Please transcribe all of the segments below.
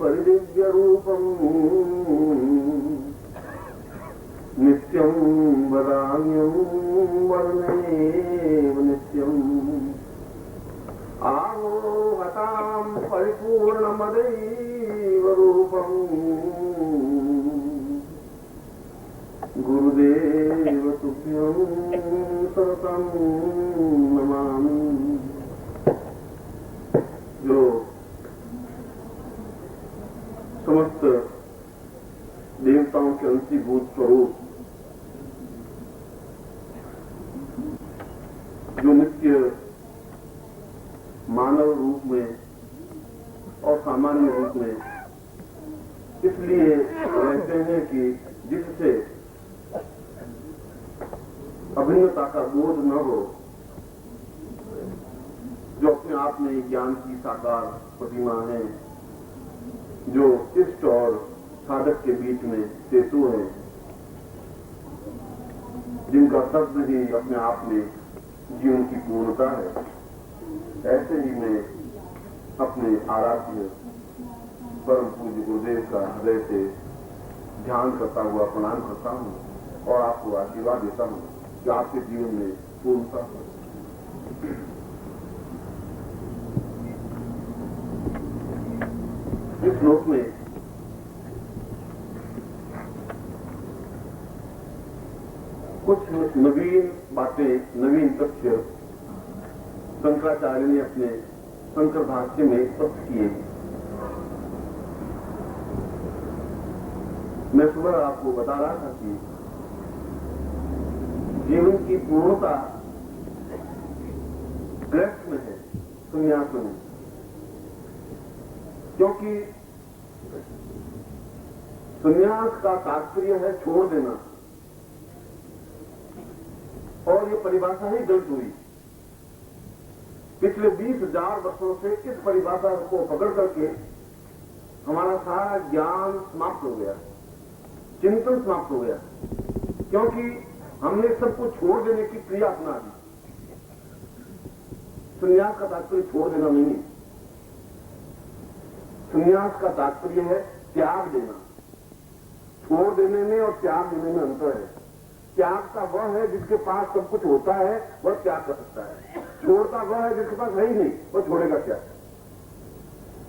परिदिव्य रूपम् नित्यं वदाम्यं वर्णेव नित्यम् आरोहतां परिपूर्णमदैव रूपम् गुरुदेव तुभ्यं सततं नमामि। जो समस्त देवताओं के अंशीभूत स्वरूप, जो नित्य मानव रूप में और सामान्य रूप में इसलिए रहते हैं कि जिससे अभिन्नता का बोध न हो, जो अपने आप में ज्ञान की साकार प्रतिमा है, जो इष्ट और साधक के बीच में सेतु है, जिनका शब्द ही अपने आप में जीवन की पूर्णता है, ऐसे ही मैं अपने आराध्य परम पूज्य गुरुदेव का हृदय से ध्यान करता हुआ प्रणाम करता हूँ और आपको आशीर्वाद देता हूँ कि आपके जीवन में पूर्णता हो। इस श्लोक में कुछ नवीन बातें, नवीन तथ्य शंकराचार्य ने अपने शंकर भाष्य में स्पष्ट किए। मैं सुबह आपको बता रहा था कि जीवन की पूर्णता गृहस्थ में है, संन्यास में, क्योंकि संन्यास का तात्पर्य है छोड़ देना, और ये परिभाषा ही गलत हुई। पिछले 20,000 वर्षों से इस परिभाषा को पकड़ करके हमारा सारा ज्ञान समाप्त हो गया, चिंतन समाप्त हो गया, क्योंकि हमने सबको छोड़ देने की क्रिया अपना दी। संन्यास का तात्पर्य छोड़ देना नहीं है, संन्यास का तात्पर्य है त्याग देना। छोड़ देने में और त्याग देने में अंतर है। त्याग का वह है जिसके पास सब कुछ होता है, वह त्याग कर सकता है। छोड़ता वह है जिसके पास है ही नहीं, वह छोड़ेगा क्या।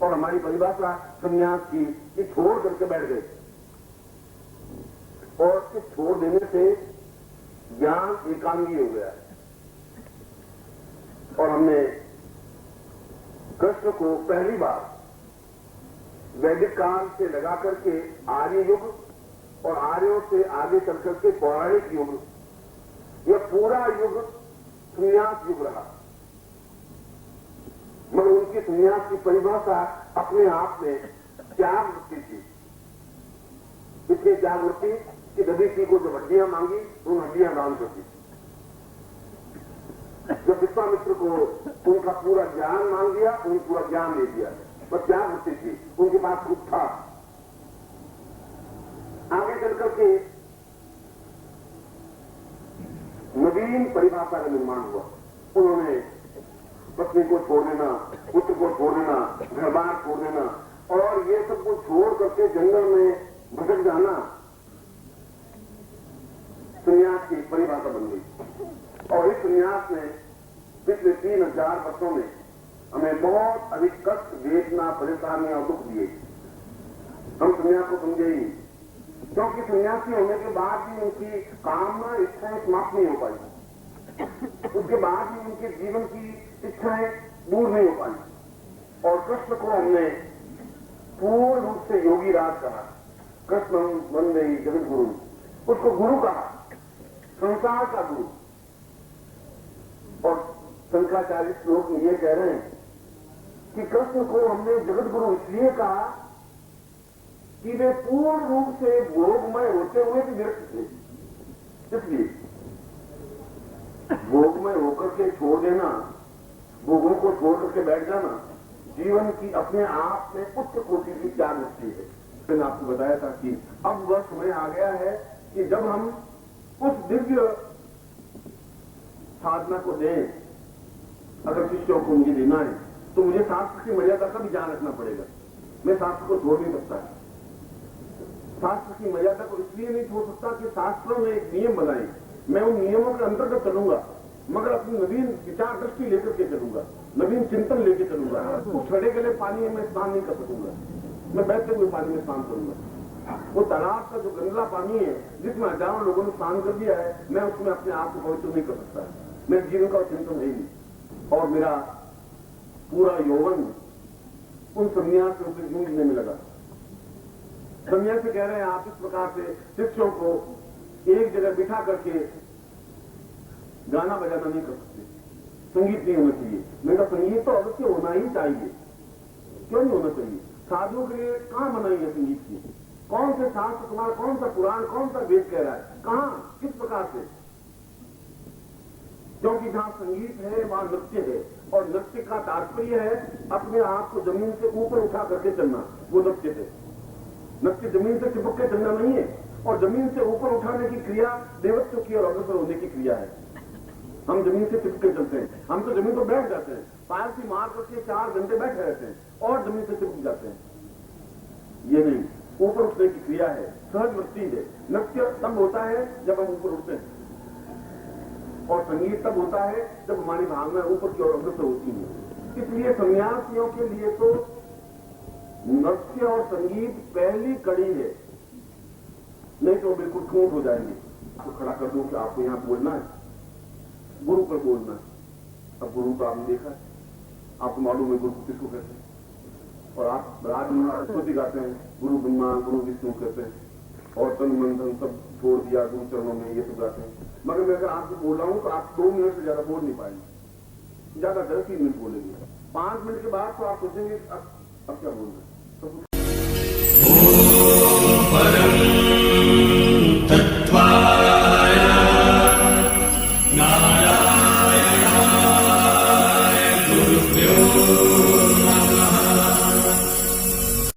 और हमारी परिभाषा संन्यास की कि छोड़ करके बैठ गए, और इस छोड़ देने से ज्ञान एकांगी हो गया है। और हमने कृष्ण को पहली बार वैदिक काल से लगा करके आर्य युग और आर्यों से आगे चल करके पौराणिक युग, यह पूरा युग संन्यास युग रहा। मगर उनकी संन्यास की परिभाषा अपने आप में त्याग वृत्ति थी। इसलिए त्याग वृत्ति कि दधीची को जब हड्डियां मांगी तो उन हड्डियां दान कर दी। जब विश्वामित्र को उनका पूरा ज्ञान मांग दिया, उन्हें पूरा ज्ञान दे दिया। बस त्याग वृत्ति थी, उनके पास कुछ था। आगे चल करके नवीन परिभाषा का निर्माण हुआ। उन्होंने पत्नी को छोड़ देना, पुत्र को छोड़ देना, घर बार छोड़ देना, और ये सब को छोड़ करके जंगल में भटक जाना संन्यास की परिभाषा बन गई। और इस संन्यास में पिछले 3,000 वर्षों में हमें बहुत अधिक कष्ट, वेदना, परेशानियां और दुख दिए। हम संन्यास को समझे ही नहीं, क्योंकि सन्यासी होने के बाद भी उनकी कामना, इच्छाएं समाप्त नहीं हो पाई। उसके बाद भी उनके जीवन की इच्छाएं दूर नहीं हो पाई। और कृष्ण को हमने पूर्ण रूप से योगी राज कहा। कृष्ण वंदे जगत गुरु, उसको गुरु कहा, संसार का गुरु। और शंकराचार्य श्लोक में ये कह रहे हैं कि कृष्ण को हमने जगत गुरु इसलिए कहा कि वे पूर्ण रूप से भोगमय होते हुए भी विरक्त थे। इसलिए भोगमय होकर के छोड़ देना, भोगों को छोड़ करके बैठ जाना, जीवन की अपने आप में उच्च कोटि की त्याग वृत्ति है। मैंने आपको बताया था कि अब वह समय आ गया है कि जब हम उस दिव्य साधना को दें। अगर शिष्यों को मुझे देना है तो मुझे शास्त्र की मर्यादा का भी ध्यान रखना पड़ेगा। मैं शास्त्र को छोड़ नहीं सकता। शास्त्र की मर्यादा को इसलिए नहीं छोड़ सकता कि शास्त्रों में एक नियम बनाए, मैं उन नियमों के अंतर्गत चलूंगा, मगर अपनी नवीन विचार दृष्टि लेकर के चलूंगा, नवीन चिंतन लेके चलूंगा। उस छड़े के लिए पानी में मैं स्नान नहीं कर सकूंगा, मैं बहते हुए पानी में स्नान करूंगा। वो तालाब का जो गंदा पानी है जिसमें हजारों लोगों ने स्नान कर दिया है, मैं उसमें अपने आप को पवित्र नहीं कर सकता। मेरे जीवन का चिंतन है नहीं, और मेरा पूरा यौवन उन सन्यासियों से जूझने में लगा। सन्यासी कह रहे हैं आप इस प्रकार से शिष्यों को एक जगह बिठा करके गाना बजाना नहीं कर सकते, संगीत नहीं होना चाहिए। मेरा संगीत तो अवश्य होना ही चाहिए, क्यों नहीं होना चाहिए? साधुओं के लिए कहां बनाई है संगीत की? कौन से शास्त्र तुम्हारा, कौन सा पुराण, कौन सा वेद कह रहा है? कहां, किस प्रकार से? क्योंकि जहां संगीत है वहां नृत्य है, और नृत्य का तात्पर्य है अपने आप को जमीन से ऊपर उठा करके चलना, वो नृत्य है। नृत्य जमीन से चिपक के चलना नहीं है, और जमीन से ऊपर उठाने की क्रिया देवत्व की और अग्रसर होने की क्रिया है। हम जमीन से चिपक के चलते हैं, हम तो जमीन पर बैठ जाते हैं, पैर की मार करके 4 घंटे बैठे रहते हैं और जमीन से चिपक जाते हैं। ये नहीं, ऊपर उठने की क्रिया है, सहज वृत्ति है। नृत्य तब होता है जब हम ऊपर उठते हैं, और संगीत तब होता है जब हमारी भावना ऊपर की ओर अग्रसर होती है। इसलिए सन्यासियों के लिए तो नृत्य और संगीत पहली कड़ी है, नहीं तो बिल्कुल ठूंठ हो जाएंगे। आपको खड़ा कर दूं कि आपको यहां बोलना है, गुरु पर बोलना है। अब गुरु को आपने देखा है, आपको मालूम है गुरु को किसको कहते हैं, और आप राज में स्तुति गाते हैं, गुरु ब्रह्मा गुरु विष्णु कहते हैं, और तन मन धन सब छोड़ दिया गुरु चरणों में, ये सब गाते हैं। मगर मैं अगर आपको बोल रहा हूं तो आप 2 मिनट से ज्यादा बोल नहीं पाएंगे, ज्यादा 10 ही मिनट बोलेंगे। 5 मिनट के बाद तो आप सोचेंगे अब क्या बोलना है।